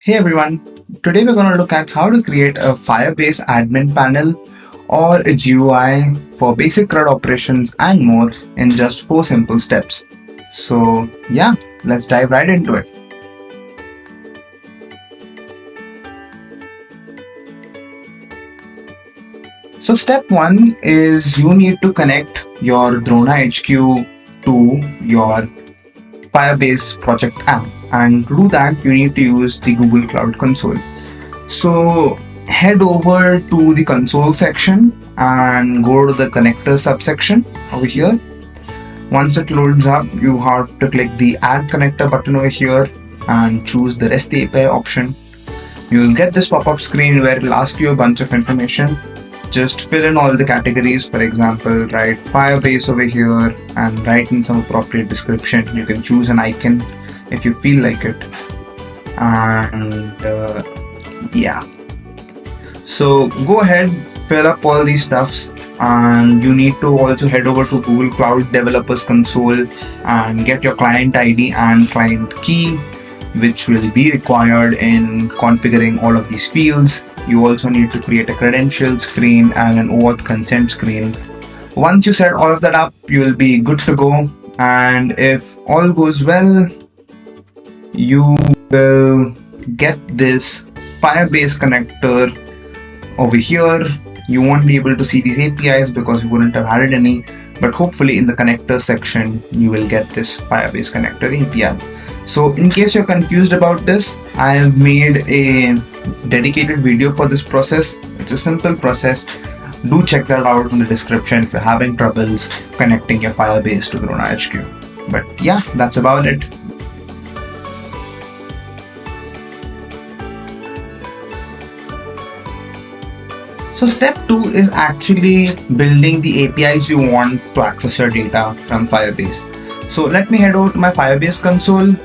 Hey everyone, today we're going to look at how to create a Firebase admin panel or a GUI for basic CRUD operations and more in just 4 simple steps. So yeah, let's dive right into it. So step 1 is you need to connect your Drona HQ to your Firebase project app, and to do that you need to use the Google Cloud Console. So head over to the console section and go to the connector subsection over here. Once it loads up, you have to click the add connector button over here and choose the REST API option. You will get this pop-up screen where it will ask you a bunch of information. Just fill in all the categories. For example, write Firebase over here and write in some appropriate description. You can choose an icon if you feel like it. And yeah, so go ahead, fill up all these stuffs, and you need to also head over to Google Cloud Developers Console and get your client ID and client key, which will be required in configuring all of these fields. You also need to create a credential screen and an OAuth consent screen. Once you set all of that up, you will be good to go. And if all goes well, you will get this Firebase connector over here. You won't be able to see these APIs because you wouldn't have added any, but hopefully in the connector section you will get this Firebase connector API. So in case you're confused about this, I have made a dedicated video for this process. It's a simple process. Do check that out in the description if you're having troubles connecting your Firebase to Drona HQ. But yeah, that's about it. So step 2 is actually building the APIs you want to access your data from Firebase. So let me head over to my Firebase console.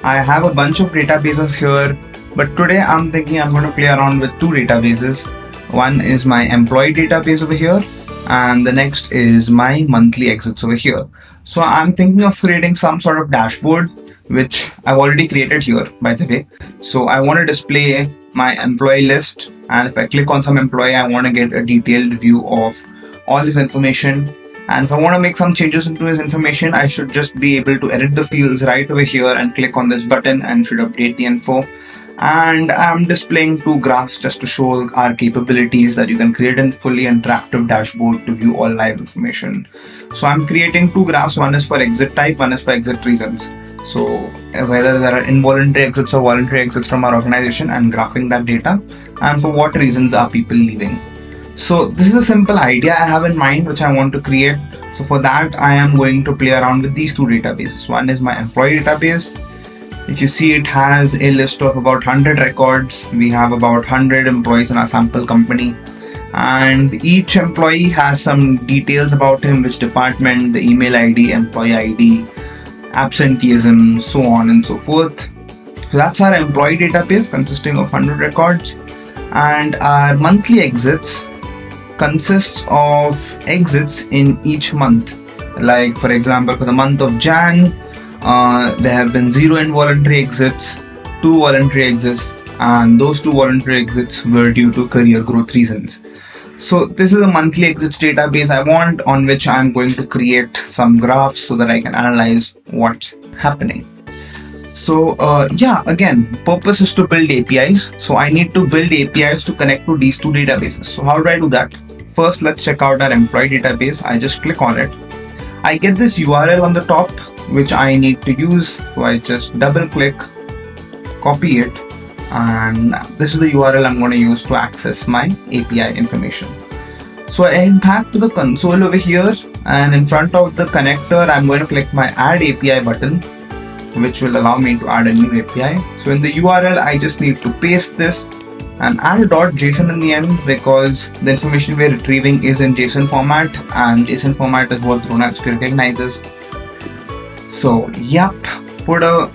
I have a bunch of databases here, but today I'm thinking I'm going to play around with 2 databases. One is my employee database over here, and the next is my monthly exits over here. So I'm thinking of creating some sort of dashboard, which I've already created here, by the way. So I want to display my employee list, and if I click on some employee, I want to get a detailed view of all this information. And if I want to make some changes into his information, I should just be able to edit the fields right over here and click on this button and should update the info. And I'm displaying 2 graphs just to show our capabilities that you can create a fully interactive dashboard to view all live information. So I'm creating 2 graphs. One is for exit type, one is for exit reasons. So whether there are involuntary exits or voluntary exits from our organization, and graphing that data, and for what reasons are people leaving. So this is a simple idea I have in mind which I want to create. So for that, I am going to play around with these 2 databases. One is my employee database. If you see, it has a list of about 100 records. We have about 100 employees in our sample company, and each employee has some details about him, which department, the email ID, employee ID, absenteeism, so on and so forth. That's our employee database consisting of 100 records. And our monthly exits consists of exits in each month. Like for example, for the month of Jan, there have been 0 involuntary exits, 2 voluntary exits, and those 2 voluntary exits were due to career growth reasons. So this is a monthly exits database I want, on which I'm going to create some graphs so that I can analyze what's happening. So yeah, again, purpose is to build APIs. So I need to build APIs to connect to these 2 databases. So how do I do that? First, let's check out our employee database. I just click on it. I get this URL on the top, which I need to use. So I just double click, copy it, and this is the URL I'm going to use to access my API information. So I head back to the console over here, and in front of the connector, I'm going to click my add API button, which will allow me to add a new API. So in the URL, I just need to paste this and add a .json in the end, because the information we're retrieving is in JSON format, and JSON format is what Drona HQ recognizes. So yep, put a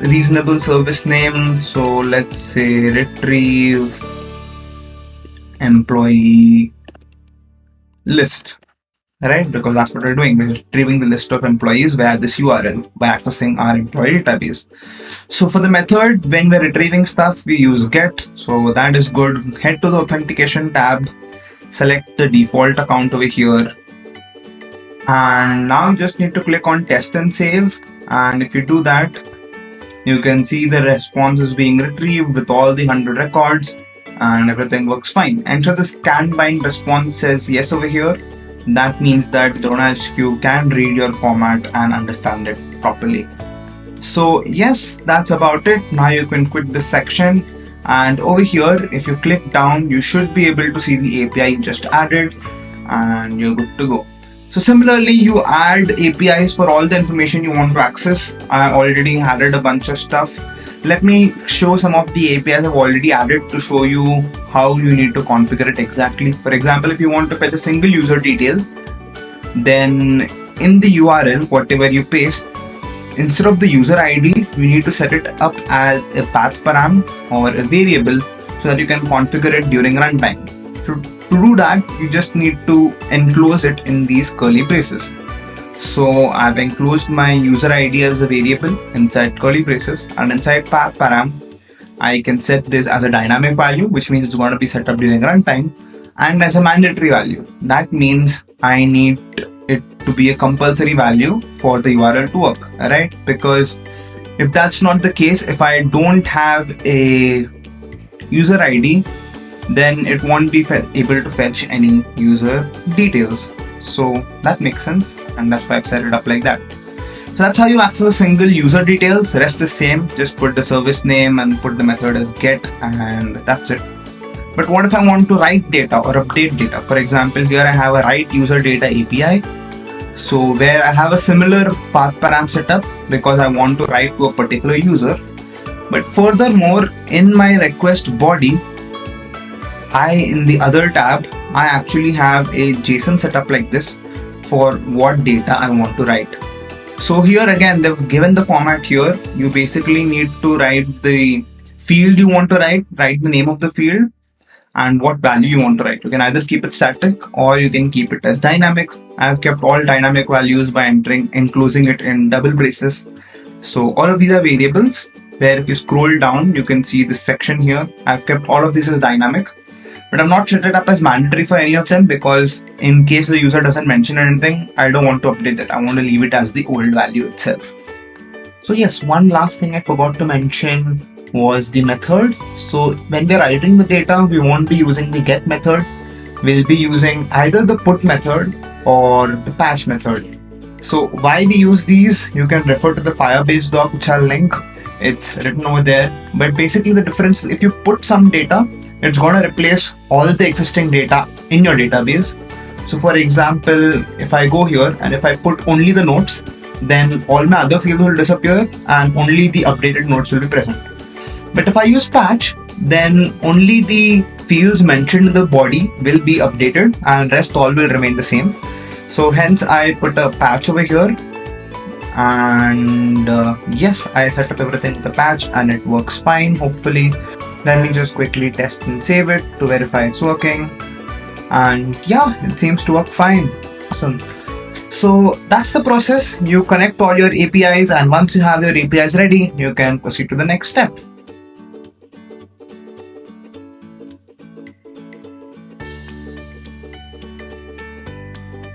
reasonable service name. So let's say retrieve employee list. right? Because that's what we're doing. We're retrieving the list of employees via this URL by accessing our employee database. So for the method, when we're retrieving stuff, we use get. So that is good. Head to the authentication tab, select the default account over here. And now you just need to click on test and save. And if you do that, you can see the response is being retrieved with all the 100 records and everything works fine. Enter the scan bind response says yes over here. That means that DroneHQ can read your format and understand it properly. So yes, that's about it. Now you can quit this section, and over here, if you click down, you should be able to see the API you just added, and you're good to go. So similarly, you add APIs for all the information you want to access. I already added a bunch of stuff. Let me show some of the APIs I've already added to show you how you need to configure it exactly. For example, if you want to fetch a single user detail, then in the URL, whatever you paste, instead of the user ID, you need to set it up as a path param or a variable so that you can configure it during runtime. To do that, you just need to enclose it in these curly braces. So I've enclosed my user ID as a variable inside curly braces, and inside path param, I can set this as a dynamic value, which means it's going to be set up during runtime, and as a mandatory value. That means I need it to be a compulsory value for the URL to work, right? Because if that's not the case, if I don't have a user ID, then it won't be able to fetch any user details. So that makes sense, and that's why I've set it up like that. So that's how you access a single user details. Rest is same, just put the service name and put the method as get, and that's it. But what if I want to write data or update data? For example, here I have a write user data API. So where I have a similar path param setup because I want to write to a particular user. But furthermore, in my request body, in the other tab, I actually have a JSON setup like this for what data I want to write. So here again, they've given the format here. You basically need to write the field you want to write the name of the field, and what value you want to write. You can either keep it static or you can keep it as dynamic. I've kept all dynamic values by enclosing it in double braces. So all of these are variables where if you scroll down, you can see this section here. I've kept all of these as dynamic, but I've not set it up as mandatory for any of them because in case the user doesn't mention anything, I don't want to update it. I want to leave it as the old value itself. So yes, one last thing I forgot to mention was the method. So when we're writing the data, we won't be using the get method. We'll be using either the put method or the patch method. So why we use these, you can refer to the Firebase doc, which I'll link. It's written over there. But basically the difference is if you put some data, it's going to replace all the existing data in your database. So for example, if I go here and if I put only the notes, then all my other fields will disappear and only the updated notes will be present. But if I use patch, then only the fields mentioned in the body will be updated and rest all will remain the same. So hence I put a patch over here, and yes, I set up everything with the patch and it works fine, hopefully. Let me just quickly test and save it to verify it's working, and yeah, it seems to work fine. Awesome. So that's the process. You connect all your APIs, and once you have your APIs ready, you can proceed to the next step.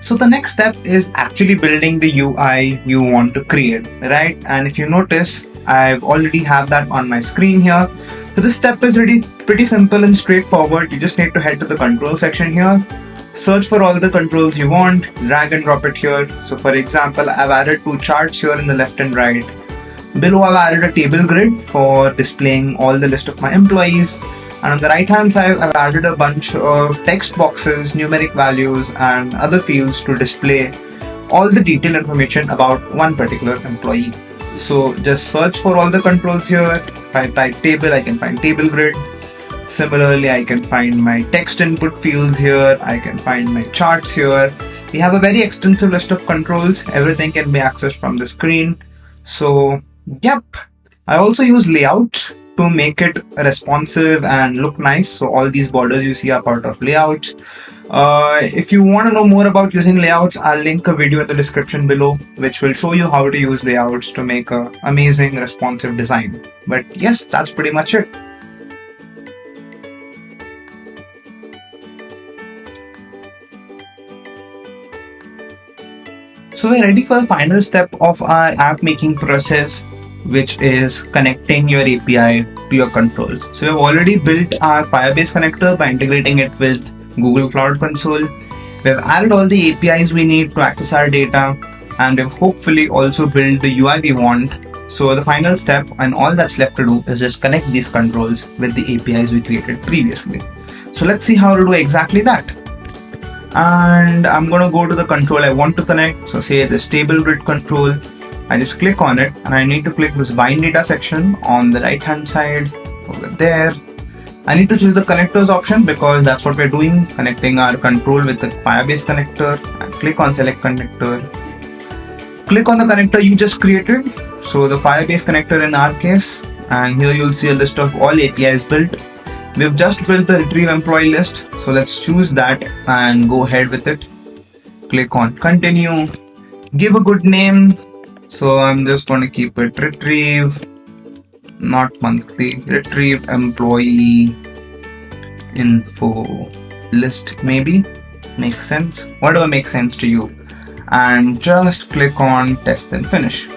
So the next step is actually building the UI you want to create, right? And if you notice, I've already have that on my screen here. So this step is really pretty simple and straightforward. You just need to head to the control section here, search for all the controls you want, drag and drop it here. So for example, I've added two charts here in the left and right. Below I've added a table grid for displaying all the list of my employees. And on the right hand side, I've added a bunch of text boxes, numeric values, and other fields to display all the detailed information about one particular employee. So just search for all the controls here. If I type table, I can find table grid. Similarly, I can find my text input fields here. I can find my charts here. We have a very extensive list of controls. Everything can be accessed from the screen. So, yep. I also use layouts to make it responsive and look nice. So all these borders you see are part of layouts. If you want to know more about using layouts, I'll link a video in the description below, which will show you how to use layouts to make an amazing responsive design. But yes, that's pretty much it. So we're ready for the final step of our app making process, which is connecting your API to your controls. So we've already built our Firebase connector by integrating it with Google Cloud Console. We've added all the APIs we need to access our data, and we've hopefully also built the UI we want. So the final step and all that's left to do is just connect these controls with the APIs we created previously. So let's see how to do exactly that. And I'm going to go to the control I want to connect. So say this table grid control. I just click on it, and I need to click this bind data section on the right hand side over there. I need to choose the connectors option because that's what we're doing, connecting our control with the Firebase connector, and click on select connector. Click on the connector you just created, so the Firebase connector in our case, and here you'll see a list of all APIs built. We've just built the retrieve employee list, so let's choose that and go ahead with it. Click on continue, give a good name. So I'm just going to keep it retrieve, not monthly, retrieve employee info list, maybe makes sense, whatever makes sense to you, and just click on test and finish.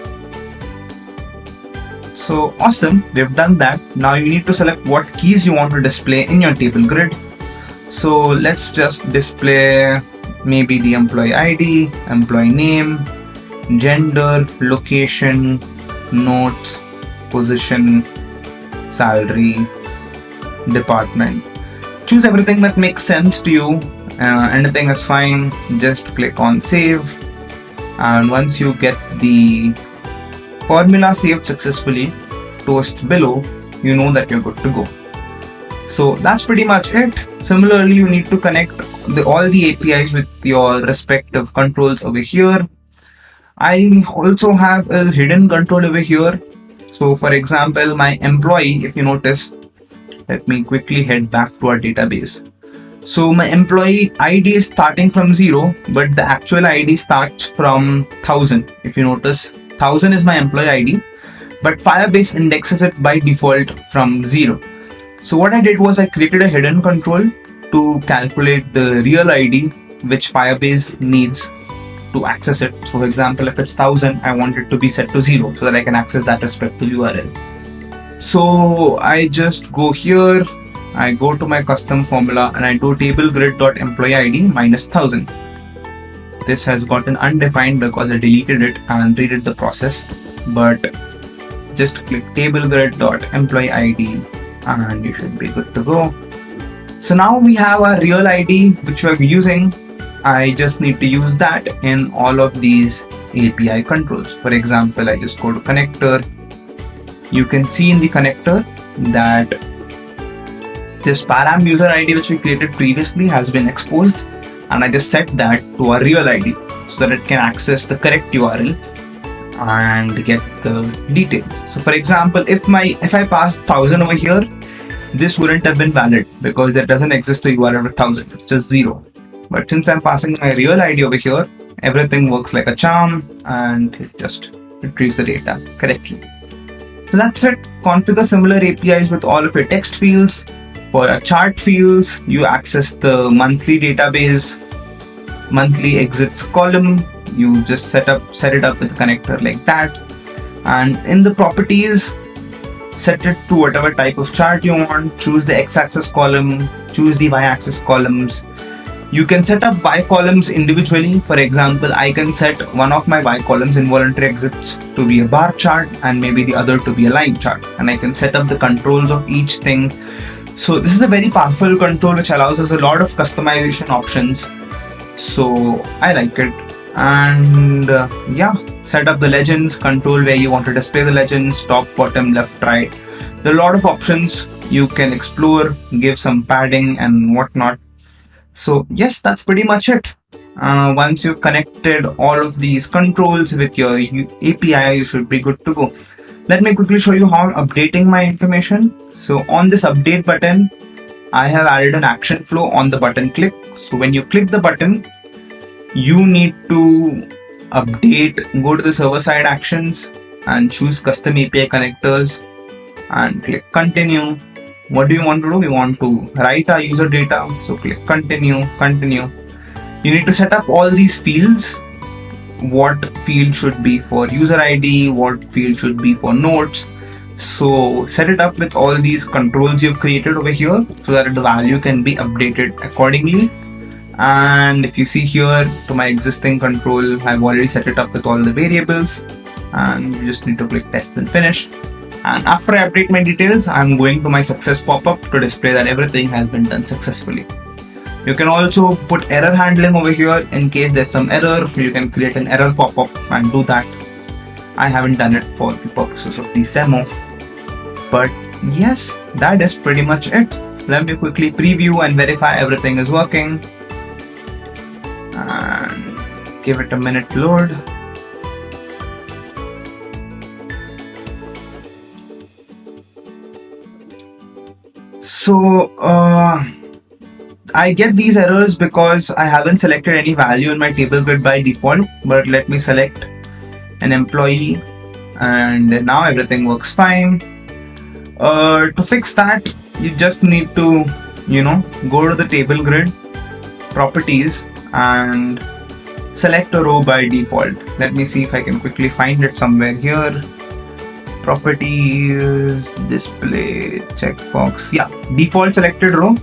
So awesome, we've done that. Now you need to select what keys you want to display in your table grid. So let's just display maybe the employee ID, employee name, gender, location, notes, position, salary, department. Choose everything that makes sense to you. Anything is fine. Just click on save, and once you get the formula saved successfully, toast below, you know that you're good to go. So that's pretty much it. Similarly, you need to connect all the APIs with your respective controls over here. I also have a hidden control over here. So for example, my employee, if you notice, let me quickly head back to our database. So my employee ID is starting from 0, but the actual ID starts from 1000. If you notice, 1000 is my employee ID, but Firebase indexes it by default from 0. So what I did was I created a hidden control to calculate the real ID which Firebase needs to access it. So for example, if it's 1000, I want it to be set to 0 so that I can access that respective URL. So I just go here, I go to my custom formula, and I do table grid.employee ID minus 1000. This has gotten undefined because I deleted it and redid the process, but just click table grid.employee ID and you should be good to go. So now we have our real ID which we're using. I just need to use that in all of these API controls. For example, I just go to connector. You can see in the connector that this param user ID which we created previously has been exposed, and I just set that to our real ID so that it can access the correct URL and get the details. So for example, if I passed 1000 over here, this wouldn't have been valid because there doesn't exist a URL with 1000, it's just 0. But since I'm passing my real ID over here, everything works like a charm and it just retrieves the data correctly. So that's it. Configure similar APIs with all of your text fields. For your chart fields, you access the monthly database, monthly exits column. You just set it up with a connector like that. And in the properties, set it to whatever type of chart you want. Choose the x-axis column, choose the y-axis columns. You can set up Y columns individually. For example, I can set one of my Y columns involuntary exits to be a bar chart and maybe the other to be a line chart. And I can set up the controls of each thing. So this is a very powerful control which allows us a lot of customization options. So I like it. And yeah, set up the legends, control where you want to display the legends, top, bottom, left, right. There are a lot of options you can explore, give some padding and whatnot. So yes, that's pretty much it. Once you've connected all of these controls with your API, you should be good to go. Let me quickly show you how I'm updating my information. So on this update button, I have added an action flow on the button click. So when you click the button, you need to go to the server side actions and choose custom API connectors and click continue. What do you want to do? We want to write our user data. So click continue. You need to set up all these fields. What field should be for user ID, what field should be for notes. So set it up with all these controls you've created over here so that the value can be updated accordingly. And if you see here to my existing control, I've already set it up with all the variables, and you just need to click test and finish. And after I update my details, I'm going to my success pop-up to display that everything has been done successfully. You can also put error handling over here in case there's some error. You can create an error pop-up and do that. I haven't done it for the purposes of this demo. But yes, that is pretty much it. Let me quickly preview and verify everything is working. And give it a minute to load. So I get these errors because I haven't selected any value in my table grid by default, but let me select an employee and now everything works fine. To fix that, you just need to go to the table grid properties and select a row by default. Let me see if I can quickly find it somewhere here. Properties, display, checkbox. Yeah, default selected row.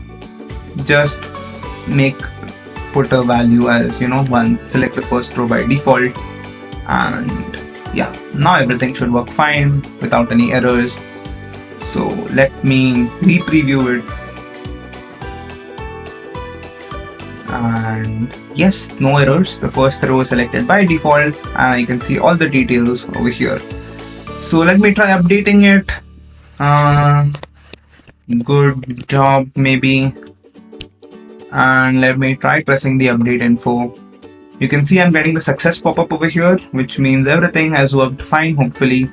Just put a value as 1. Select the first row by default, and yeah, now everything should work fine without any errors. So let me re-preview it. And yes, no errors. The first row is selected by default and I can see all the details over here. So let me try updating it. Good job maybe. And let me try pressing the update info. You can see I'm getting the success pop-up over here, which means everything has worked fine hopefully.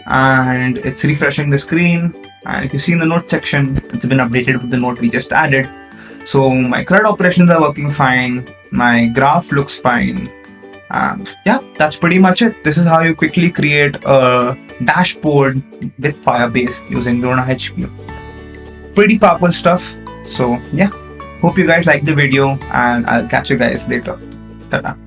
And it's refreshing the screen, and if you see in the note section, it's been updated with the note we just added. So my CRUD operations are working fine, my graph looks fine. Yeah, that's pretty much it. This is how you quickly create a dashboard with Firebase using Luna HQ. Pretty powerful stuff. So yeah, hope you guys liked the video and I'll catch you guys later. Ta-ta.